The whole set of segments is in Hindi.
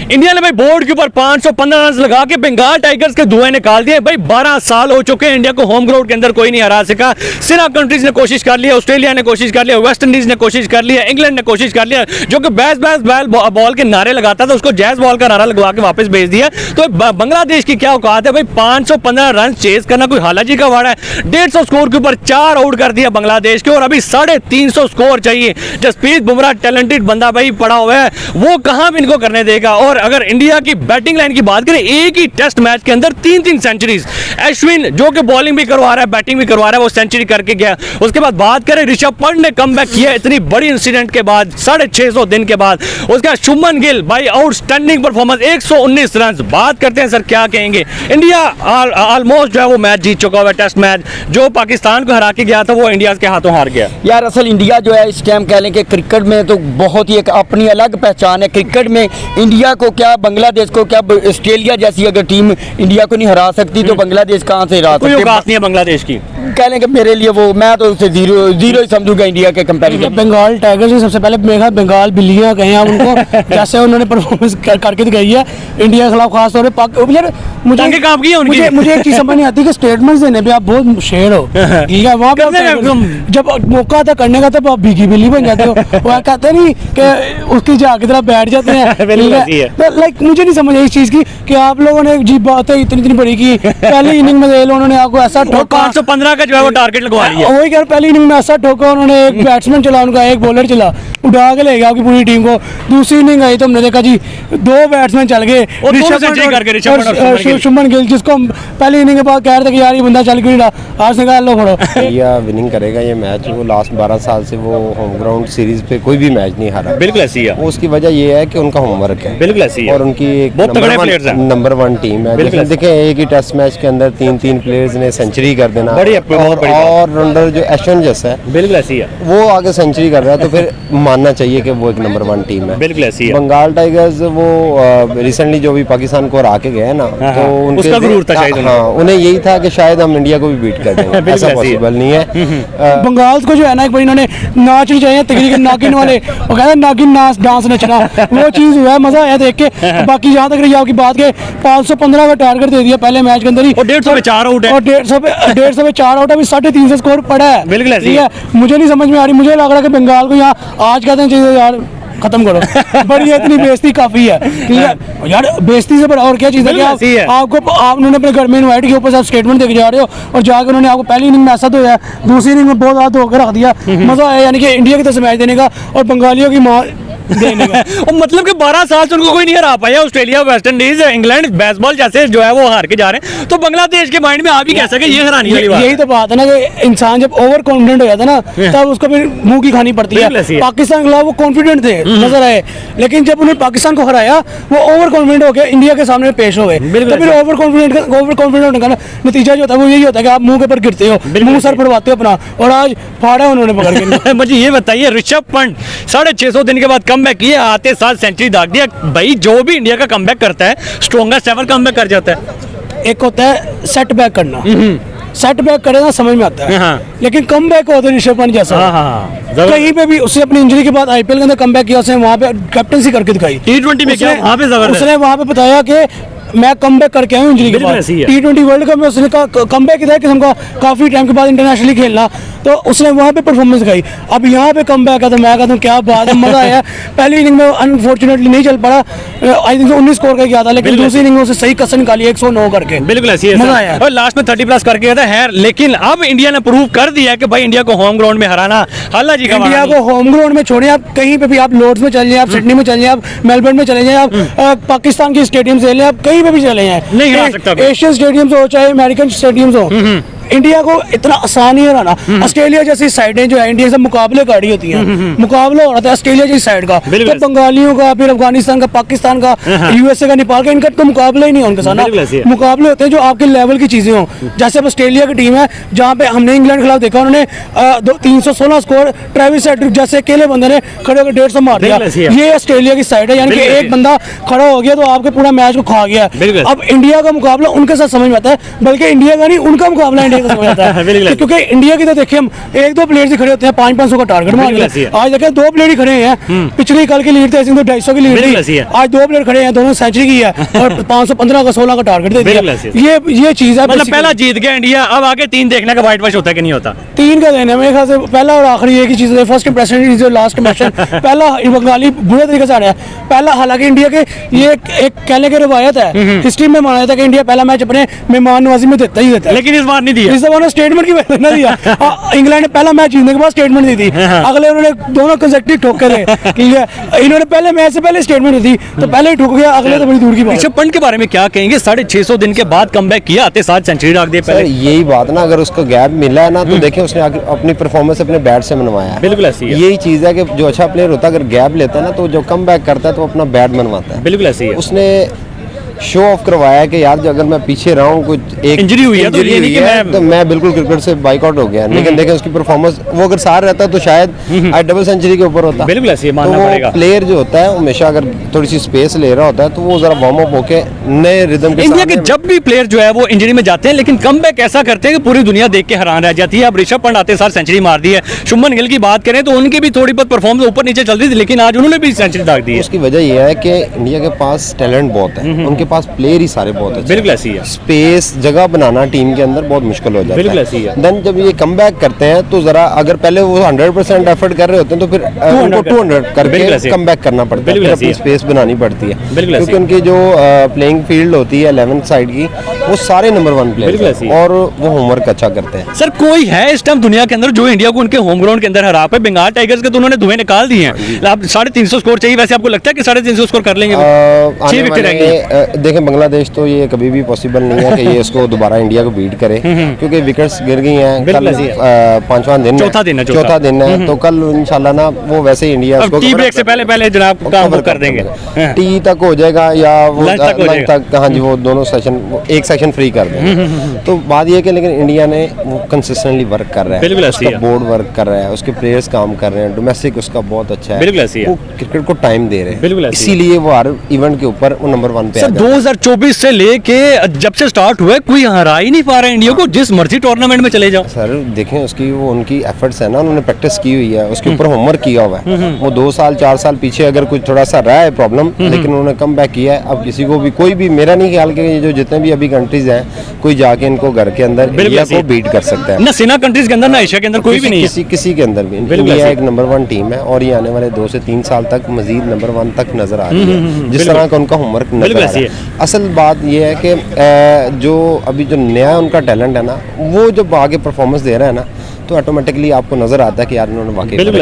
इंडिया ने भाई बोर्ड के ऊपर 515 रन लगा के बंगाल टाइगर्स के धुएं निकाल दिए। भाई 12 साल हो चुके हैं इंडिया को होम ग्राउंड के अंदर कोई नहीं हरा सका। सिना कंट्रीज ने कोशिश कर लिया, ऑस्ट्रेलिया ने कोशिश कर लिया, वेस्ट इंडीज ने कोशिश कर लिया, इंग्लैंड ने कोशिश कर लिया, जो कि बैस बॉल के नारे लगाता था उसको जैज बॉल का नारा लगवा के वापस भेज दिया। तो बांग्लादेश की क्या औकात है भाई, 515 रन चेस करना कोई हालाजी का वाड़ा है। 150 स्कोर के ऊपर 4 आउट कर दिया बांग्लादेश के, और अभी 350 स्कोर चाहिए। जसप्रीत बुमराह टैलेंटेड बंदा भाई पड़ा हुआ है, वो कहां भी इनको करने देगा। और अगर इंडिया की बैटिंग लाइन की बात करें, एक ही टेस्ट मैच के अंदर 3 सेंचुरीज। अश्विन जो कि बॉलिंग भी करवा रहा है, बैटिंग भी करवा रहा है, वो सेंचुरी करके गया। उसके बाद बात करें ऋषभ पंत ने कमबैक किया इतनी बड़ी इंसिडेंट के बाद, 650 दिन के बाद। उसके बाद शुभमन गिल भाई आउटस्टैंडिंग परफॉर्मेंस, 119 रन। बात करते हैं सर क्या कहेंगे, इंडिया ऑलमोस्ट जो है वो मैच जीत चुका हुआ है। टेस्ट मैच जो पाकिस्तान को हरा के गया था वो इंडिया के हाथों हार गया। यार असल इंडिया जो है इस टाइम कह लें कि क्रिकेट में तो बहुत ही एक अपनी अलग पहचान है। क्रिकेट में इंडिया को क्या, बांग्लादेश को क्या, ऑस्ट्रेलिया जैसी अगर टीम इंडिया को नहीं हरा सकती तो बांग्लादेश कहाँ से हरा सकती है? नहीं है बांग्लादेश की, कह लें कि मेरे लिए वो, मैं तो उसे जीरो ही समझूंगा इंडिया के कंपैरिजन। बंगाल टाइगर्स ने सबसे पहले मेरा बंगाल बिल्लियां कहे हैं उनको जैसे उन्होंने परफॉर्मेंस करके दिखाई है इंडिया के खिलाफ, खास तौर पर यार मुझे एक चीज समझ नहीं आती कि स्टेटमेंट्स देने पे आप बहुत शेर हो, ठीक है, वहाँ पे जब मौका आता करने का तब आप भीगी बिल्ली बन जाते हो। वो कहते नहीं कि उसकी जा की तरह बैठ जाते हैं। लाइक मुझे नहीं समझ आई इस चीज की कि आप लोगों ने जी बातें इतनी बड़ी की, पहली इनिंग में उन्होंने आपको ऐसा ठोका, 515 का जो है वो टारगेट लगवा लिया। वही कह, पहली इनिंग में ऐसा ठोका उन्होंने, एक बैट्समैन चला उनका, एक बॉलर चला, उठा के ले गया आपकी पूरी टीम को। दूसरी इनिंग आई तो हमने देखा जी 2 बैट्समैन चल गए, शुभमन गिल, जिसको हम पहली इनिंग के बाद कह रहे थे कि यार ये बंदा चल क्यों नहीं रहा, आज निकाल लो खड़ो। इंडिया विनिंग करेगा ये मैच। वो लास्ट 12 साल से वो होम ग्राउंड सीरीज पे कोई भी मैच नहीं हारा। बिल्कुल ऐसी है। उसकी वजह ये है कि उनका होमवर्क है। बिल्कुल ऐसी है। और उनकी एक नंबर 1 टीम है। देखें एक ही टेस्ट मैच के अंदर 3 प्लेयर्स ने सेंचुरी कर देना, और रनर जो अश्विन जैसा है, बिल्कुल ऐसी है, वो आगे सेंचुरी कर रहा है, तो फिर मानना चाहिए कि वो एक नंबर 1 टीम है। बिल्कुल ऐसी है। बंगाल टाइगर्स वो रिसेंटली जो भी पाकिस्तान को हरा के गए ना, तो उसका गुरूर था शायद। हाँ, उन्हें यही था कि शायद हम इंडिया को भी बीट कर देंगे। ऐसा पॉसिबल नहीं है। बंगाल को जो है ना, एक बार इन्होंने नाच नहीं चाहिए तकरीबन नागिन वाले, वो कहते हैं नागिन नाच डांस नचना, वो चीज हुआ, मजा आया देख के। बाकी जहाँ तक रही आपकी बात के 515 का टारगेट दे दिया पहले मैच के अंदर ही, और 150 पे 4 आउट है, और 150 पे 4 आउट है, 350 स्कोर पड़ा है। बिल्कुल ठीक है, मुझे नहीं समझ में आ रही, मुझे लग रहा है कि बंगाल को यहाँ आज कहते हैं चाहिए यार खत्म करो। बड़ी इतनी बेइज्जती काफी है, ठीक है यार, बेइज्जती से बड़ा और क्या चीज है कि आपको आप उन्होंने अपने घर में इनवाइट किया, ऊपर से आप स्टेटमेंट देके जा रहे हो, और जाकर उन्होंने आपको पहली इनिंग में ऐसा तो है, दूसरी इनिंग में बहुत ज्यादा धोकर रख दिया। मजा आया यानी कि इंडिया की तरफ से मैच देने का और बंगालियों की माँ देने का। मतलब कि 12 साल से उनको कोई नहीं हरा पाया। Australia, West Indies, England baseball जैसे जो है वो हार के जा रहे हैं, तो बांग्लादेश के माइंड में आप ही कह सके ये हरानी वाली बात। यही तो बात है ना कि इंसान जब ओवर कॉन्फिडेंट हो जाता है ना, तब उसको फिर मुंह की खानी पड़ती है। पाकिस्तान के खिलाफ वो कॉन्फिडेंट थे, नजर आए, लेकिन जब उन्होंने पाकिस्तान को हराया वो ओवर कॉन्फिडेंट हो गया, इंडिया के सामने पेश हो गए। तो फिर ओवर कॉन्फिडेंट होने का नतीजा जो होता है वो यही होता है कि आप मुंह के ऊपर गिरते हो, मुंह सर फड़वाते हो अपना, और आज फाड़ा उन्होंने पकड़ के। मुझे ये बताइए, ऋषभ पंत 650 दिन के बाद कमबैक किए, आते साथ सेंचुरी दाग दिया। भाई जो भी इंडिया का कमबैक करता है स्ट्रॉन्गेस्ट एवर कमबैक कर जाता है। एक होता है सेट बैक करना, सेट बैक करे ना समझ में आता है, लेकिन कम बैक होता है ऋषभ पंत जैसा। कहीं पे भी उसने अपनी इंजरी के बाद आईपीएल के अंदर कम बैक किया, उसने वहाँ पे कैप्टनसी करके दिखाई। T20 में क्या वहाँ पे जबरदस्त, उसने वहाँ पे बताया कि मैं कमबैक करके आया हूँ इंजरी के बाद। T20 वर्ल्ड कप में उसने कमबैक किया किस्म का, काफी टाइम के बाद इंटरनेशनली खेलना, तो उसने वहाँ पे परफॉर्मेंस दिखाई। अब यहाँ पे कमबैक है तो मैं कहता हूँ क्या बात है, मजा आया। पहली इनिंग में अनफॉर्चुनेटली नहीं चल पड़ा, आई थिंक 19 स्कोर का किया था, लेकिन दूसरी इनिंग में उसने सही कसर निकाली 109 करके। बिल्कुल ऐसी है, मजा आया। और लास्ट में 30+ करके गया था है, लेकिन अब इंडिया ने प्रूव कर दिया कि भाई इंडिया को होम ग्राउंड में हराना हालाजी का। इंडिया को होम ग्राउंड में छोड़िए, आप कहीं पे भी, आप लॉर्ड्स में चले जाए, आप सिडनी में चले जाए, आप मेलबर्न में चले जाए, आप पाकिस्तान के स्टेडियम से ले, आप कहीं पे भी चले जाए, एशियन स्टेडियम हो चाहे अमेरिकन स्टेडियम हो, इंडिया को इतना आसान ही हराना। ऑस्ट्रेलिया जैसी साइडें जो है इंडिया से मुकाबले गाड़ी होती हैं, मुकाबला हो रहा था ऑस्ट्रेलिया जैसी साइड का, तो बंगालियों का, फिर अफगानिस्तान का, पाकिस्तान का, यूएसए का, नेपाल का, इनका तो मुकाबला ही नहीं है उनके साथ। मुकाबले होते हैं जो आपके लेवल की चीजें हों। जैसे अब ऑस्ट्रेलिया की टीम है जहाँ पे हमने इंग्लैंड के खिलाफ देखा, उन्होंने 316 स्कोर, ट्रेविस हेड जैसे अकेले बंदे ने खड़े होकर 150 मार दिया। ये ऑस्ट्रेलिया की साइड है, यानी कि एक बंदा खड़ा हो गया तो आपके पूरा मैच को खा गया। अब इंडिया का मुकाबला उनके साथ समझ में आता है, बल्कि इंडिया का नहीं उनका मुकाबला इंडिया को समझ आता है, क्योंकि इंडिया की तो देखिए हम 1-2 प्लेयर ही खड़े होते हैं 500 का टारगेट मार लिया। आज देखिए 2 प्लेयर ही खड़े हैं, पिछली कल की लीड थी 250 की लीड थी, आज 2 प्लेयर खड़े हैं, दोनों सेंचुरी की है और 515 का 16 का टारगेट दे दिया। ये चीज है, मतलब पहला जीत गया इंडिया, अब आगे 3 देखने का व्हाइट वॉश होता है कि नहीं होता? 3 का देना मेरे ख्याल से पहला और आखिरी एक ही चीज है, first impression is last impression. पहला बंगाली बुरे तरीके से आ रहा है पहला, हालांकि इंडिया के ये एक कहने की रवायत है, हिस्ट्री में माना जाता है कि इंडिया पहला मैच अपने मेहमान नवाजी में देता ही देता है, लेकिन इस बार नहीं दिया। इस बार स्टेटमेंट की वजह नहीं दिया। इंग्लैंड ने पहला मैच जीतने के बाद स्टेटमेंट दी थी, अगले उन्होंने दोनों कंसेक्टिव ठोके थे, ठीक है, इन्होंने पहले मैच से पहले स्टेटमेंट दी तो पहले ही ठोक गया, अगले तो बड़ी दूर की बात। ऋषभ पंत के बारे में क्या कहेंगे? 650 दिन के बाद कमबैक किया, आते साथ सेंचुरी डाल दी पहले। यही बात ना, अगर उसको गैप मिला है ना तो देखिए उसने अपनी परफॉर्मेंस अपने बैट से मनवाया है। बिल्कुल ऐसी है, यही चीज है कि जो अच्छा प्लेयर होता है अगर गैप लेता है ना तो जो कम बैक करता है तो अपना बैट मनवाता है। बिल्कुल ऐसी है। उसने शो ऑफ करवाया कि यार जो अगर मैं पीछे रहा हूँ कुछ एक इंजरी हुई है तो ये नहीं कि तो मैं बिल्कुल क्रिकेट से बाइकआउट हो गया, लेकिन देखें उसकी परफॉर्मेंस, वो अगर साथ रहता तो शायद आज डबल सेंचुरी के ऊपर होता। बिल्कुल ऐसी है, मानना पड़ेगा। प्लेयर जो होता है हमेशा अगर थोड़ी सी स्पेस ले रहा होता है तो वो जरा वार्म अप होके नए रिदम के इंडिया के जब भी प्लेयर जो है वो इंजरी में जाते हैं लेकिन कमबैक ऐसा करते हैं कि पूरी दुनिया देख के हैरान रह जाती है। अब ऋषभ पंत आते साथ सेंचुरी मार दी है, शुभमन गिल की बात करें तो उनकी भी थोड़ी बहुत परफॉर्मेंस ऊपर नीचे चल रही थी, लेकिन आज उन्होंने भी सेंचुरी दाग दी है। उसकी वजह यह है कि इंडिया के पास टैलेंट बहुत है, उनके पास प्लेयर ही सारे बहुत अच्छे। बिल्कुल ऐसी है। स्पेस जगह बनाना टीम के अंदर बहुत मुश्किल हो जाता है। बिल्कुल ऐसी है। देन जब ये कमबैक करते हैं तो जरा अगर पहले वो 100% एफर्ट कर रहे होते हैं तो फिर उनको 200 करके कमबैक करना पड़ता है, फिर अपनी स्पेस बनानी पड़ती है, क्योंकि उनकी जो प्लेइंग फील्ड होती है 11th साइड की वो सारे नंबर 1 प्लेयर और वो होमवर्क अच्छा करते हैं। सर कोई है इस टाइम दुनिया के अंदर जो इंडिया को उनके होम ग्राउंड के अंदर हरा पाए? बंगाल टाइगर्स के तो उन्होंने धुएं निकाल दिए हैं, आप 350 स्कोर चाहिए, वैसे आपको लगता है कि 350 स्कोर कर लेंगे? 6 विकेट रहेंगे। देखें बांग्लादेश तो ये कभी भी पॉसिबल नहीं है कि ये इसको दोबारा इंडिया को बीट करे, क्योंकि विकेट्स गिर गई हैं। कल 5वां दिन चौथा दिन है तो कल इंशाल्लाह ना वो वैसे ही इंडिया इसको टी ब्रेक से पहले जनाब काम वो कर देंगे, टी तक हो जाएगा या वो लंच तक, हाँ जी, वो दोनों सेशन एक सेशन फ्री कर देंगे। तो बात ये है कि लेकिन इंडिया ने वो कंसिस्टेंटली वर्क कर रहा है, उसका बोर्ड वर्क कर रहा है, उसके प्लेयर्स काम कर रहे हैं, डोमेस्टिक उसका बहुत अच्छा है, वो क्रिकेट को टाइम दे रहे हैं, इसीलिए वो हर इवेंट के ऊपर वो नंबर 1 पे है। 2024 से लेके जब से स्टार्ट हुआ कोई हरा ही नहीं पा रहा है इंडिया को, जिस मर्जी टूर्नामेंट में चले जाओ। सर देखें उसकी वो उनकी एफर्ट्स है ना, उन्होंने प्रैक्टिस की हुई है, उसके ऊपर होमवर्क किया हुआ है। वो 2 साल 4 साल पीछे अगर कुछ थोड़ा सा रहा है प्रॉब्लम, लेकिन उन्होंने कम बैक किया है। अब किसी को भी कोई भी, मेरा नहीं ख्याल कि जो जितने भी अभी कंट्रीज हैं कोई जाके इनको घर के अंदर इंडिया को बीट कर सकता है। ना सीना कंट्रीज के अंदर ना एशिया के अंदर कोई भी नहीं है, किसी के अंदर भी। इंडिया एक नंबर 1 टीम है और ये आने वाले 2 से 3 साल तक मजीद नंबर 1 तक नजर आ रही है, जिस तरह का उनका होमवर्क नजर आ रहा है। असल बात ये है कि जो अभी जो नया उनका टैलेंट है ना, वो जब आगे परफॉर्मेंस दे रहा है ना तो ऑटोमेटिकली आपको नजर आता है कि यार उन्होंने वाकई बिल्कुल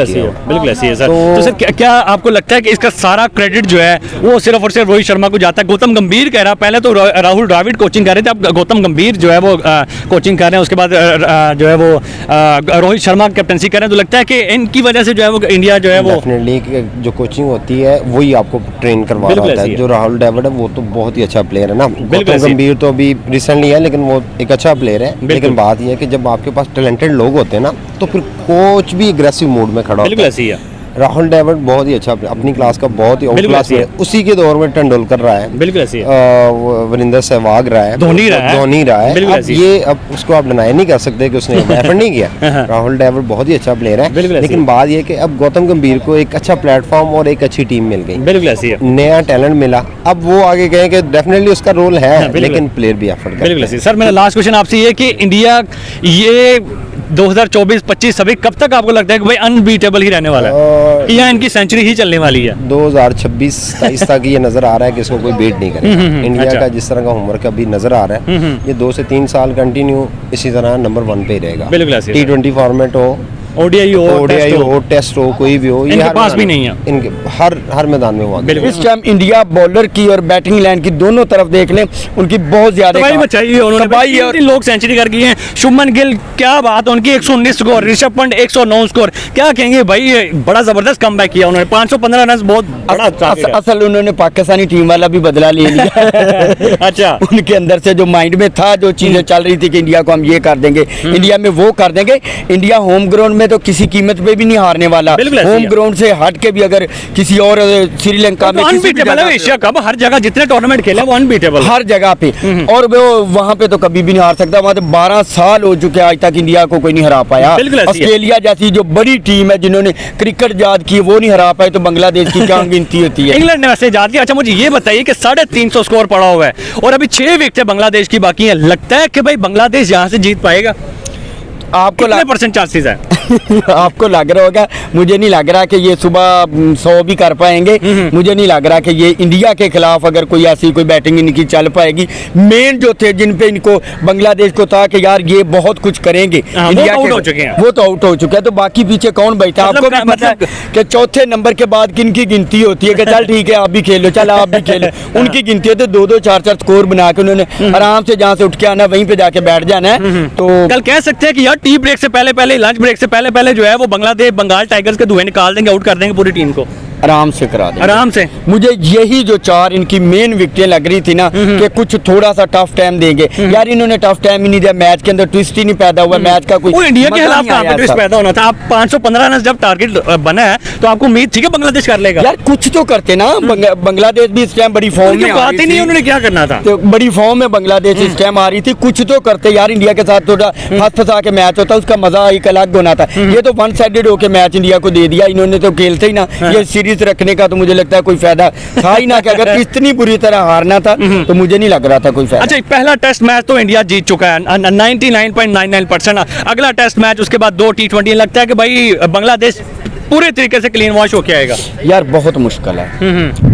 ऐसी है सर। तो सर क्या आपको लगता है कि इसका सारा क्रेडिट जो है वो सिर्फ और सिर्फ रोहित शर्मा को जाता है? गौतम गंभीर कह रहा, पहले तो राहुल द्रविड़ कोचिंग कर रहे थे, अब गौतम गंभीर जो है वो कोचिंग कर रहे हैं, उसके बाद जो है वो रोहित शर्मा कैप्टनसी कर रहे हैं। तो लगता है कि इनकी वजह से जो है वो इंडिया जो है वो डेफिनेटली जो कोचिंग होती है वही आपको ट्रेन करवा रहा होता है। जो राहुल द्रविड़ है वो तो बहुत ही अच्छा प्लेयर है ना, गौतम गंभीर तो अभी रिसेंटली है लेकिन वो एक अच्छा प्लेयर है। लेकिन बात यह है कि जब आपके पास टैलेंटेड लोग होते हैं ना तो फिर कोच भी एग्रेसिव मूड में खड़ा होता है। राहुल द्रविड़ बहुत ही अच्छा अपनी क्लास का, बहुत ही आउट क्लास है। उसी के दौर में तेंदुलकर रहा है, बिल्कुल ऐसी है, वीरेंद्र सहवाग रहा है, धोनी रहा है। अब ये अब उसको आप डिनाई नहीं कर सकते कि उसने एफर्ट नहीं किया। राहुल द्रविड़ बहुत ही अच्छा प्लेयर है, लेकिन बात ये कि अब गौतम गंभीर को एक अच्छा प्लेटफॉर्म और एक अच्छी टीम मिल गई, बिल्कुल ऐसी है, नया टैलेंट मिला। अब वो आगे गए कि डेफिनेटली उसका रोल है, लेकिन प्लेयर भी एफर्ट कर। बिल्कुल। सर मेरा लास्ट क्वेश्चन आपसे ये कि इंडिया ये 2024-25 सभी कब तक आपको लगता है कि भाई अनबीटेबल ही रहने वाला है, या इनकी सेंचुरी ही चलने वाली है? 2026-27 तक ये नजर आ रहा है कि इसको कोई बीट नहीं करेगा। इंडिया का जिस तरह का होमवर्क अभी नजर आ रहा है, ये 2 से 3 साल कंटिन्यू इसी तरह नंबर 1 पे ही रहेगा। T20 फॉर्मेट हो, ओडीआई हो, टेस्ट हो, कोई भी हो, इनके पास भी नहीं है, इनके हर मैदान में हुआ। इस टाइम इंडिया बॉलर की और बैटिंग लाइन की दोनों तरफ देख लें, उनकी बहुत ज्यादा लोग सेंचुरी कर गए हैं। शुभमन गिल क्या बात, उनकी 119 स्कोर, ऋषभ पंत 109 स्कोर, क्या कहेंगे भाई, बड़ा जबरदस्त कमबैक किया उन्होंने, 515 रन, बहुत बड़ा। असल उन्होंने पाकिस्तानी टीम वाला भी बदला ले लिया। अच्छा, उनके अंदर से जो माइंड में था, जो चीजें चल रही थी कि इंडिया को हम ये कर देंगे, इंडिया में वो कर देंगे। इंडिया होम ग्राउंड में तो किसी कीमत पे भी नहीं हारने वाला, बिल्कुल ऐसे ही होम है। ग्राउंड से हट के भी अगर किसी और श्रीलंका में किसी भी अनबीटेबल है जगह एशिया कप, हर जगह जितने टूर्नामेंट खेले वो अनबीटेबल हर जगह पे, और वो वहाँ पे तो कभी भी नहीं हार सकता। वहाँ तो 12 साल हो चुके हैं, आज तक इंडिया को कोई नहीं हरा पाया। बिल्कुल ऐसी है। ऑस्ट्रेलिया जैसी जो बड़ी टीम है जिन्होंने क्रिकेट याद की वो नहीं हरा पाए, तो बांग्लादेश की क्या गिनती होती है। इंग्लैंड ने वैसे याद किया। अच्छा मुझे ये बताइए कि 350 स्कोर पड़ा हुआ है और अभी 6 विकेटें बांग्लादेश की बाकी हैं, लगता है कि भाई बांग्लादेश यहाँ से जीत पाएगा? आपको कितने परसेंट चांसेस है? आपको लग रहा होगा, मुझे नहीं लग रहा कि ये सुबह 100 भी कर पाएंगे। मुझे नहीं लग रहा कि ये इंडिया के खिलाफ अगर कोई ऐसी कोई बैटिंग इनकी चल पाएगी। मेन जो थे जिन पे इनको बांग्लादेश को था कि यार ये बहुत कुछ करेंगे, इंडिया वो तो के आउट हो चुके हैं। वो तो आउट हो चुका है, तो बाकी पीछे कौन बैठा? मतलब आपको भी पता है कि चौथे नंबर के बाद किन की गिनती होती है कि चल ठीक है आप भी खेलो, चल आप भी खेलो। उनकी गिनती है तो 2-2 4-4 स्कोर बना के उन्होंने आराम से जहाँ से उठ के आना वहीं पे जाके बैठ जाना है। तो कल कह सकते हैं कि यार टी ब्रेक से पहले लंच ब्रेक से पहले जो है वो बांग्लादेश बंगाल टाइगर्स के धुएं निकाल देंगे, आउट कर देंगे पूरी टीम को आराम से करा देंगे। आराम से। मुझे यही जो 4 इनकी मेन विकेटें लग रही थी ना कि कुछ थोड़ा सा टफ टाइम देंगे, यार इन्होंने टफ टाइम ही नहीं दिया। मैच के अंदर ट्विस्ट ही नहीं पैदा हुआ, मैच का कोई वो इंडिया के मजा खिलाफ नहीं कहाँ आया पे ट्विस्ट ऐसा। पैदा होना था? आप 515 रन जब टारगेट बना है तो आपको उम्मीद थी कि बांग्लादेश कर लेगा? यार कुछ तो करते ना। बांग्लादेश भी इस टाइम बड़ी फॉर्म उनकी में आ बात रही ही नहीं, थी। उन्होंने क्या करना था? तो बड़ी फॉर्म में बांग्लादेश इस टाइम आ रही थी, कुछ तो करते यार। इंडिया के साथ थोड़ा फंसा के मैच होता, उसका मजा एक अलग होना था। ये तो वन साइडेड होके मैच इंडिया को दे दिया इन्होंने, तो खेलते ही ना। ये सीरीज रखने का तो मुझे लगता है कोई फायदा था ही ना, कि अगर इतनी बुरी तरह हारना था तो मुझे नहीं लग रहा था कोई फायदा। अच्छा पहला टेस्ट मैच तो इंडिया जीत चुका है 99.99%। अगला टेस्ट मैच उसके बाद 2 T20, लगता है कि भाई बांग्लादेश पूरे तरीके से क्लीन वॉश होके आएगा? यार बहुत मुश्किल है,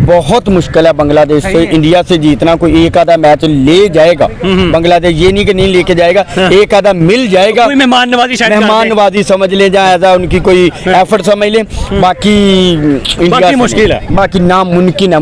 बहुत मुश्किल है बांग्लादेश से इंडिया से जीतना। कोई एक आधा मैच ले जाएगा बांग्लादेश, ये नहीं कि नहीं लेके जाएगा, एक आधा मिल जाएगा। कोई मेहमान नवाजी शायद कर दे। मेहमान नवाजी समझ ले जाए, ऐसा उनकी कोई एफर्ट समझ ले। बाकी इंडिया बाकी से मुश्किल है। बाकी नामुमकिन है।